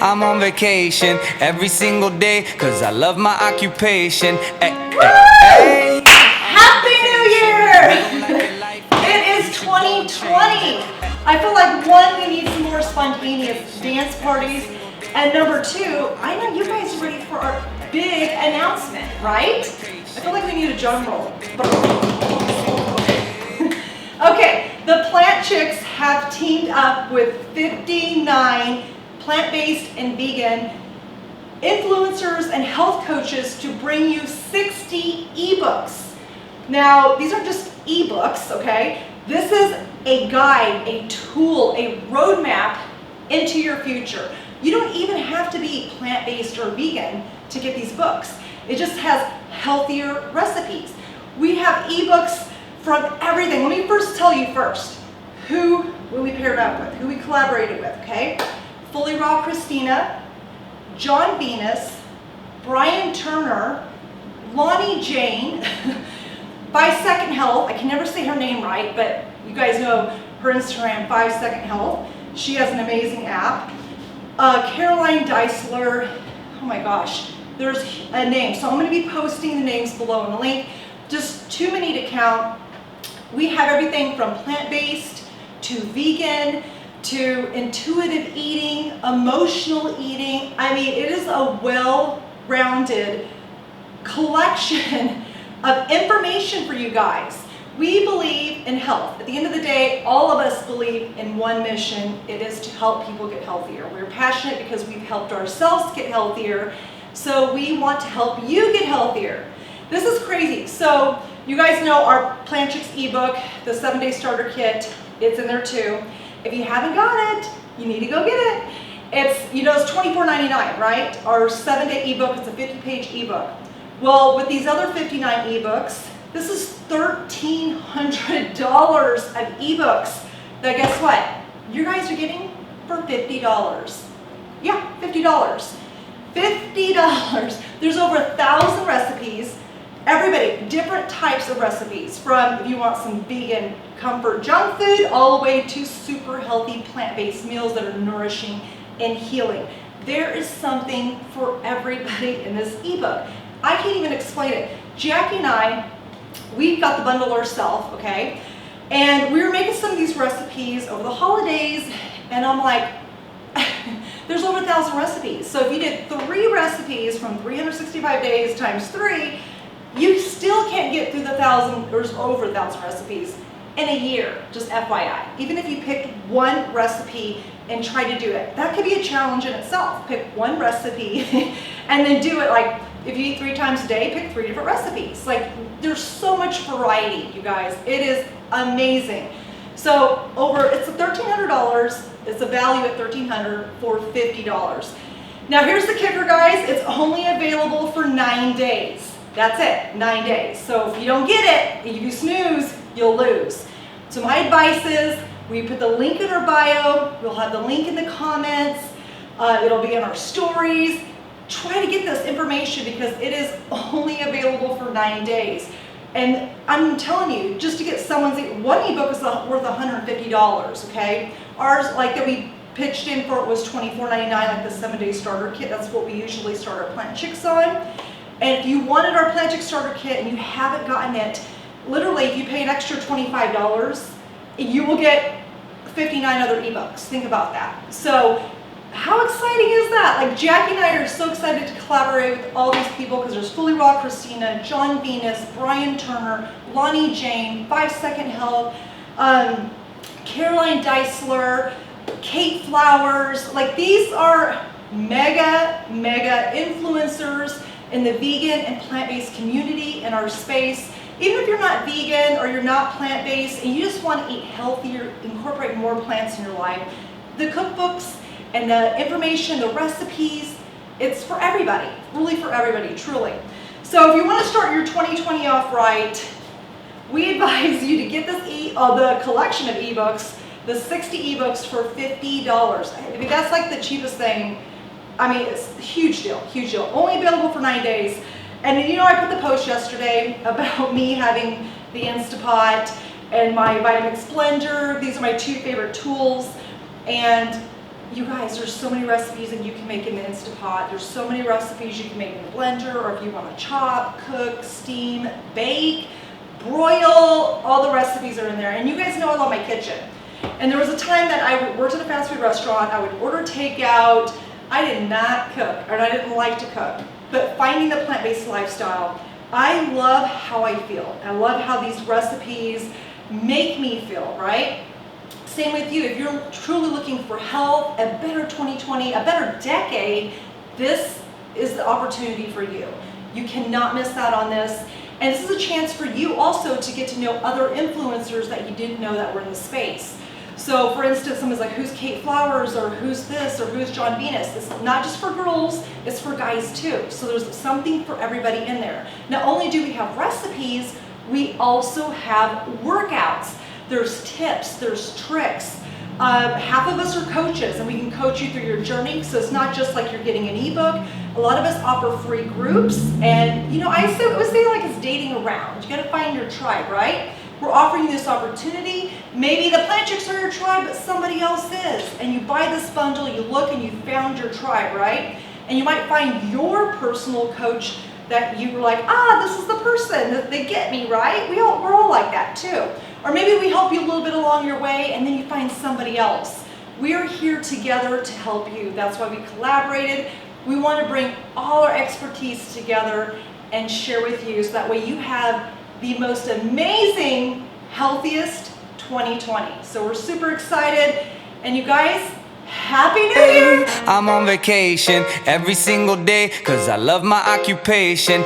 I'm on vacation every single day, cause I love my occupation. Hey. Happy New Year! It is 2020. I feel like one, we need some more spontaneous dance parties. And number two, I know you guys are ready for our big announcement, right? I feel like we need a drum roll. Okay, the Plant Chics have teamed up with 59 plant-based and vegan influencers and health coaches to bring you 60 ebooks. Now, these aren't just ebooks, okay? This is a guide, a tool, a roadmap into your future. You don't even have to be plant-based or vegan to get these books. It just has healthier recipes. We have ebooks from everything. Let me first tell you who we paired up with, who we collaborated with, okay? Fully Raw Christina, John Venus, Brian Turner, Lonnie Jane, By Second Health. I can never say her name right, but you guys know her Instagram, 5 Second Health. She has an amazing app. Caroline Deisler. Oh my gosh, there's a name. So I'm going to be posting the names below in the link. Just too many to count. We have everything from plant-based to vegan to intuitive eating, emotional eating. I mean, it is a well-rounded collection of information for you guys. We believe in health. At the end of the day, all of us believe in one mission. It is to help people get healthier. We're passionate because we've helped ourselves get healthier. So we want to help you get healthier. This is crazy. So you guys know our Plant Chics ebook, the 7-day starter kit. It's in there too. If you haven't got it, you need to go get it. It's $24.99, right? Our 7-day ebook, it's a 50-page ebook. Well, with these other 59 ebooks, this is $1,300 of ebooks that, guess what? You guys are getting for $50. Yeah, $50. $50. There's over 1,000 recipes. Everybody, different types of recipes, from if you want some vegan comfort junk food all the way to super healthy plant-based meals that are nourishing and healing. There is something for everybody in this ebook. I can't even explain it. Jackie and I, we got the bundle ourselves, okay? And we were making some of these recipes over the holidays, and I'm like, there's over 1,000 recipes. So if you did 3 recipes from 365 days times 3, you still can't get through the 1,000 or over 1,000 recipes in a year, just FYI. Even if you picked one recipe and tried to do it, that could be a challenge in itself. Pick one recipe and then do it. Like if you eat 3 times a day, pick 3 different recipes. Like there's so much variety, you guys. It is amazing. So it's $1,300. It's a value at $1,300 for $50. Now here's the kicker, guys. It's only available for 9 days. That's it, 9 days. So if you don't get it, if you snooze, you'll lose. So my advice is, we put the link in our bio, we'll have the link in the comments, it'll be in our stories. Try to get this information because it is only available for 9 days. And I'm telling you, just to get one ebook is worth $150, okay? Ours, like that we pitched in for, it was $24.99, like the 7-day starter kit. That's what we usually start our Plant Chics on. And if you wanted our Plant Chics starter kit and you haven't gotten it, literally if you pay an extra $25, you will get 59 other ebooks. Think about that. So how exciting is that? Like Jackie and I are so excited to collaborate with all these people because there's Fully Raw Christina, John Venus, Brian Turner, Lonnie Jane, 5 Second Health, Caroline Deisler, Kate Flowers. Like these are mega influencers in the vegan and plant-based community in our space. Even if you're not vegan or you're not plant-based and you just want to eat healthier, incorporate more plants in your life, the cookbooks and the information, the recipes, it's for everybody, really for everybody, truly. So if you want to start your 2020 off right, we advise you to get the collection of ebooks, the 60 ebooks for $50. I mean, that's like the cheapest thing. I mean, it's a huge deal, huge deal. Only available for 9 days. And I put the post yesterday about me having the Instapot and my Vitamix blender. These are my 2 favorite tools. And You guys, there's so many recipes that you can make in the Instant Pot. There's so many recipes you can make in the blender, or if you want to chop, cook, steam, bake, broil, all the recipes are in there. And you guys know I love my kitchen. And there was a time that I worked at a fast food restaurant. I would order takeout. I did not cook, or I didn't like to cook. But finding the plant-based lifestyle, I love how I feel. I love how these recipes make me feel, right? Same with you. If you're truly looking for health, a better 2020, a better decade, this is the opportunity for you. You cannot miss out on this. And this is a chance for you also to get to know other influencers that you didn't know that were in the space. So for instance, someone's like, who's Kate Flowers, or who's this, or who's John Venus? It's not just for girls, it's for guys too. So there's something for everybody in there. Not only do we have recipes, we also have workouts. There's tips, there's tricks. Half of us are coaches, and we can coach you through your journey. So it's not just like you're getting an ebook. A lot of us offer free groups, and you know, I would say like it's dating around. You gotta find your tribe, right? We're offering you this opportunity. Maybe the Plant Chics are your tribe, but somebody else is. And you buy this bundle, you look, and you found your tribe, right? And you might find your personal coach that you were like, this is the person that they get me, right? We're all like that too. Or maybe we help you a little bit along your way, and then you find somebody else. We are here together to help you. That's why we collaborated. We want to bring all our expertise together and share with you, so that way you have the most amazing, healthiest 2020. So we're super excited. And you guys, Happy New Year! I'm on vacation every single day, 'cause I love my occupation.